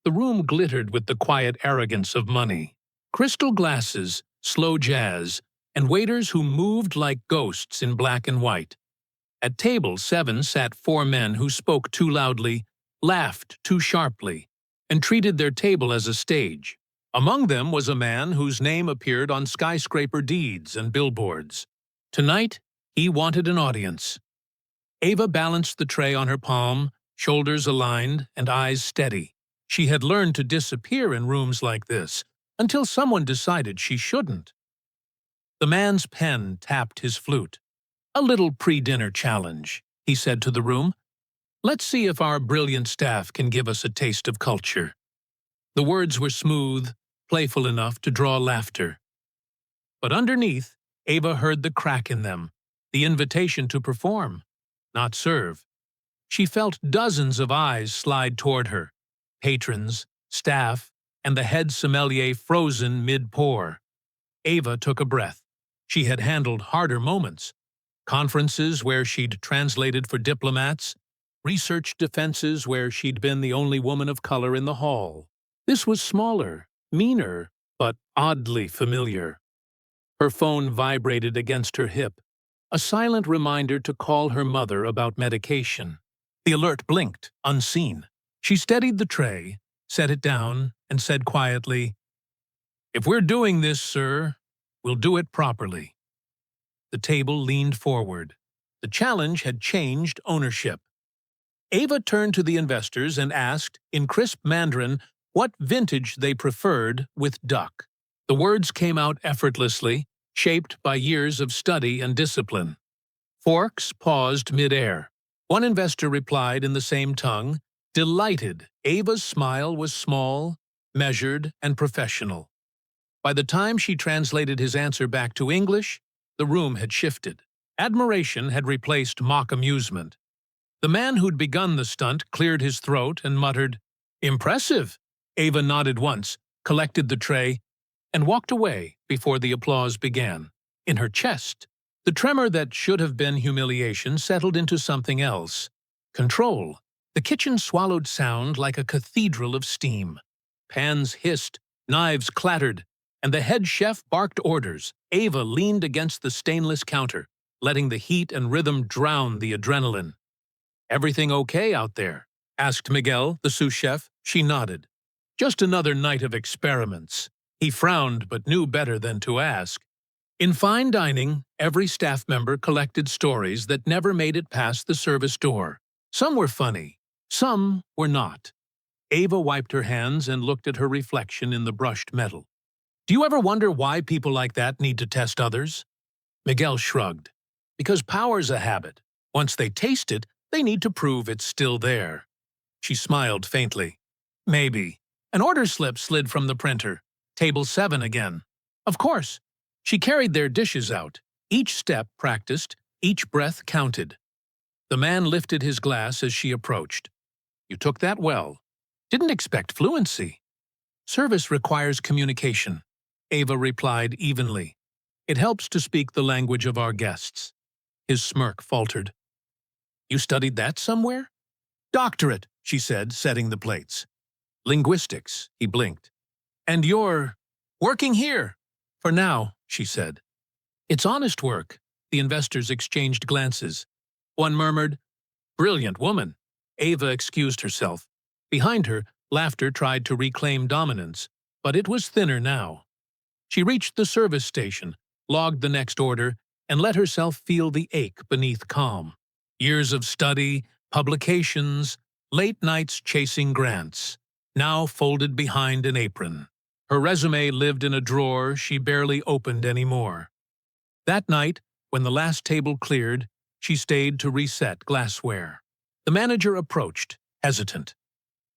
The room glittered with the quiet arrogance of money. Crystal glasses, slow jazz, and waiters who moved like ghosts in black and white. At table 7 sat 4 men who spoke too loudly, laughed too sharply, and treated their table as a stage. Among them was a man whose name appeared on skyscraper deeds and billboards. Tonight, he wanted an audience. Ava balanced the tray on her palm, shoulders aligned and eyes steady. She had learned to disappear in rooms like this, until someone decided she shouldn't. The man's pen tapped his flute. "A little pre-dinner challenge," he said to the room. "Let's see if our brilliant staff can give us a taste of culture." The words were smooth, playful enough to draw laughter. But underneath, Ava heard the crack in them, the invitation to perform, not serve. She felt dozens of eyes slide toward her, patrons, staff, and the head sommelier frozen mid-pour. Ava took a breath. She had handled harder moments. Conferences where she'd translated for diplomats, research defenses where she'd been the only woman of color in the hall. This was smaller, meaner, but oddly familiar. Her phone vibrated against her hip, a silent reminder to call her mother about medication. The alert blinked, unseen. She steadied the tray, set it down, and said quietly, "If we're doing this, sir, we'll do it properly." The table leaned forward. The challenge had changed ownership. Ava turned to the investors and asked, in crisp Mandarin, what vintage they preferred with duck. The words came out effortlessly, shaped by years of study and discipline. Forks paused mid-air. One investor replied in the same tongue, delighted. Ava's smile was small, measured, and professional. By the time she translated his answer back to English, the room had shifted. Admiration had replaced mock amusement. The man who'd begun the stunt cleared his throat and muttered, "Impressive." Ava nodded once, collected the tray, and walked away before the applause began. In her chest, the tremor that should have been humiliation settled into something else. Control. The kitchen swallowed sound like a cathedral of steam. Pans hissed, knives clattered, and the head chef barked orders. Ava leaned against the stainless counter, letting the heat and rhythm drown the adrenaline. "Everything okay out there?" asked Miguel, the sous chef. She nodded. "Just another night of experiments." He frowned but knew better than to ask. In fine dining, every staff member collected stories that never made it past the service door. Some were funny, some were not. Ava wiped her hands and looked at her reflection in the brushed metal. "Do you ever wonder why people like that need to test others?" Miguel shrugged. "Because power's a habit. Once they taste it, they need to prove it's still there." She smiled faintly. "Maybe." An order slip slid from the printer. Table 7 again. Of course. She carried their dishes out. Each step practiced, each breath counted. The man lifted his glass as she approached. "You took that well. Didn't expect fluency." "Service requires communication," Ava replied evenly. "It helps to speak the language of our guests." His smirk faltered. "You studied that somewhere?" "Doctorate," she said, setting the plates. "Linguistics," he blinked. "And you're working here?" "For now," she said. "It's honest work." The investors exchanged glances. One murmured, "Brilliant woman." Ava excused herself. Behind her, laughter tried to reclaim dominance, but it was thinner now. She reached the service station, logged the next order, and let herself feel the ache beneath calm. Years of study, publications, late nights chasing grants, now folded behind an apron. Her resume lived in a drawer she barely opened anymore. That night, when the last table cleared, she stayed to reset glassware. The manager approached, hesitant.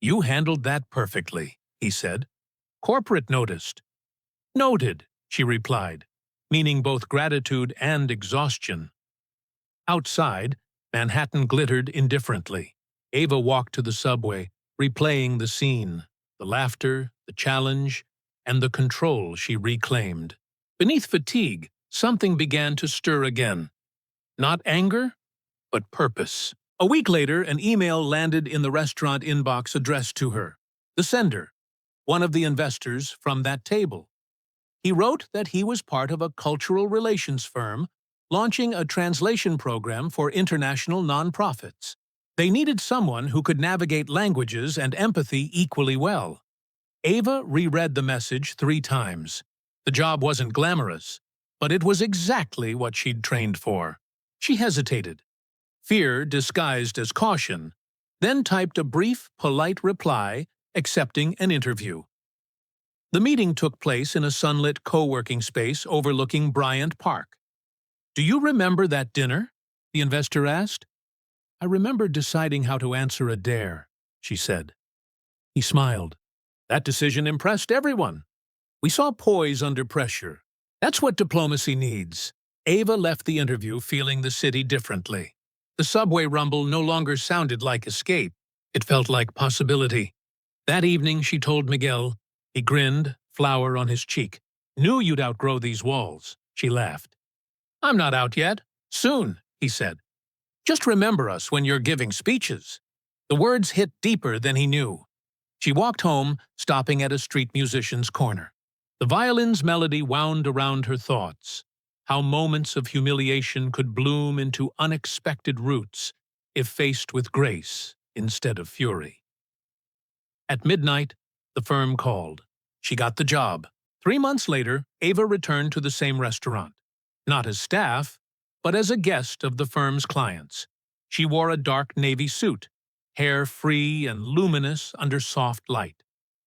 "You handled that perfectly," he said. "Corporate noticed." "Noted," she replied, meaning both gratitude and exhaustion. Outside, Manhattan glittered indifferently. Ava walked to the subway, replaying the scene, the laughter, the challenge, and the control she reclaimed. Beneath fatigue, something began to stir again. Not anger, but purpose. A week later, an email landed in the restaurant inbox addressed to her. The sender, one of the investors from that table. He wrote that he was part of a cultural relations firm launching a translation program for international nonprofits. They needed someone who could navigate languages and empathy equally well. Ava reread the message 3 times. The job wasn't glamorous, but it was exactly what she'd trained for. She hesitated, fear disguised as caution, then typed a brief, polite reply accepting an interview. The meeting took place in a sunlit co-working space overlooking Bryant Park. "Do you remember that dinner?" the investor asked. "I remember deciding how to answer a dare," she said. He smiled. "That decision impressed everyone. We saw poise under pressure. That's what diplomacy needs." Ava left the interview feeling the city differently. The subway rumble no longer sounded like escape. It felt like possibility. That evening, she told Miguel. He grinned, flour on his cheek. "Knew you'd outgrow these walls." She laughed. "I'm not out yet. Soon," he said. "Just remember us when you're giving speeches." The words hit deeper than he knew. She walked home, stopping at a street musician's corner. The violin's melody wound around her thoughts. How moments of humiliation could bloom into unexpected roots if faced with grace instead of fury. At midnight, the firm called. She got the job. 3 months later, Ava returned to the same restaurant. Not as staff, but as a guest of the firm's clients. She wore a dark navy suit, hair free and luminous under soft light.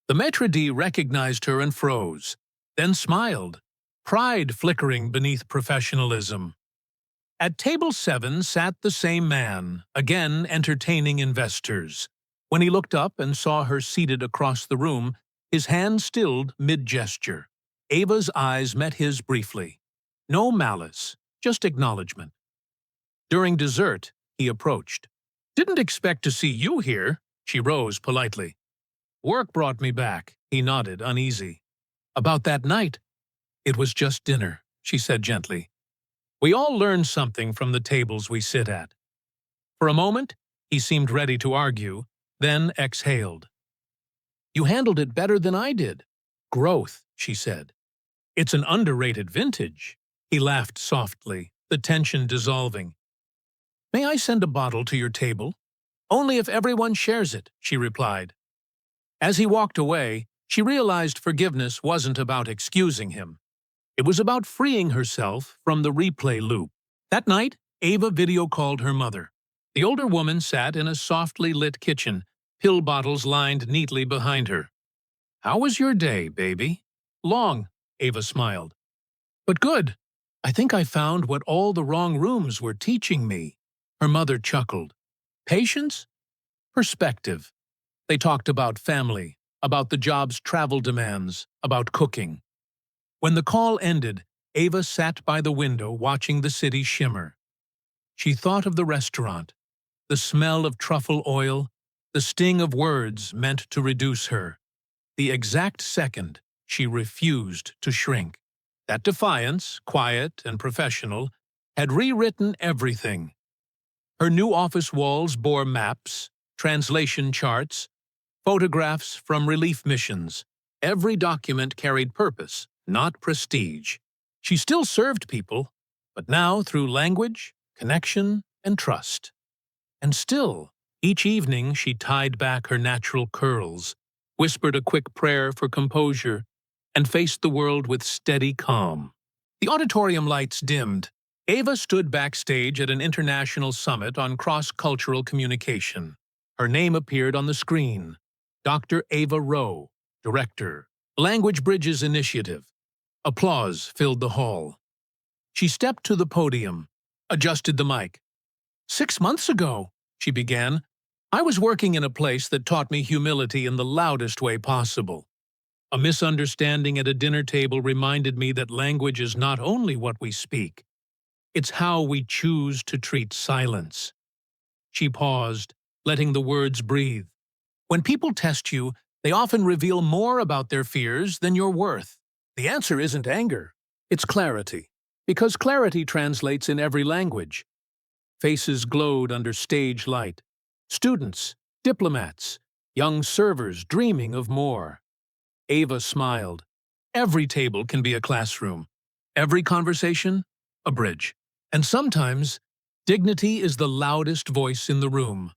The maître d' recognized her and froze, then smiled, pride flickering beneath professionalism. At table 7 sat the same man, again entertaining investors. When he looked up and saw her seated across the room, his hand stilled mid-gesture. Ava's eyes met his briefly. No malice, just acknowledgement. During dessert, he approached. "Didn't expect to see you here," she rose politely. "Work brought me back," he nodded, uneasy. "About that night?" "It was just dinner," she said gently. "We all learn something from the tables we sit at." For a moment, he seemed ready to argue, then exhaled. "You handled it better than I did." "Growth," she said. "It's an underrated vintage." He laughed softly, the tension dissolving. "May I send a bottle to your table?" "Only if everyone shares it," she replied. As he walked away, she realized forgiveness wasn't about excusing him. It was about freeing herself from the replay loop. That night, Ava video-called her mother. The older woman sat in a softly lit kitchen, pill bottles lined neatly behind her. "How was your day, baby?" "Long," Ava smiled. "But good. I think I found what all the wrong rooms were teaching me." Her mother chuckled. "Patience? Perspective." They talked about family, about the job's travel demands, about cooking. When the call ended, Ava sat by the window watching the city shimmer. She thought of the restaurant, the smell of truffle oil, the sting of words meant to reduce her. The exact second she refused to shrink. That defiance, quiet and professional, had rewritten everything. Her new office walls bore maps, translation charts, photographs from relief missions. Every document carried purpose, not prestige. She still served people, but now through language, connection, and trust. And still, each evening she tied back her natural curls, whispered a quick prayer for composure, and faced the world with steady calm. The auditorium lights dimmed. Ava stood backstage at an international summit on cross-cultural communication. Her name appeared on the screen. Dr. Ava Rowe, Director, Language Bridges Initiative. Applause filled the hall. She stepped to the podium, adjusted the mic. "6 months ago," she began, "I was working in a place that taught me humility in the loudest way possible. A misunderstanding at a dinner table reminded me that language is not only what we speak, it's how we choose to treat silence." She paused, letting the words breathe. When people test you, they often reveal more about their fears than your worth. The answer isn't anger, it's clarity, because clarity translates in every language. Faces glowed under stage light. Students, diplomats, young servers dreaming of more. Ava smiled. Every table can be a classroom. Every conversation, a bridge. And sometimes, dignity is the loudest voice in the room.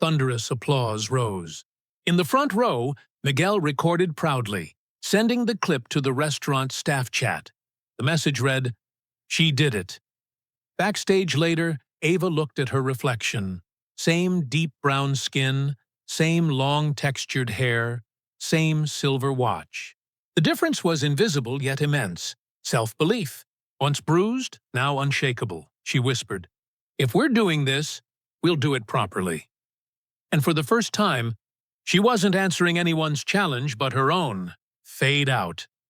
Thunderous applause rose. In the front row, Miguel recorded proudly, sending the clip to the restaurant staff chat. The message read, "She did it." Backstage later, Ava looked at her reflection. Same deep brown skin, same long textured hair, same silver watch. The difference was invisible yet immense. Self-belief. Once bruised, now unshakable, she whispered. "If we're doing this, we'll do it properly." And for the first time, she wasn't answering anyone's challenge but her own. Fade out.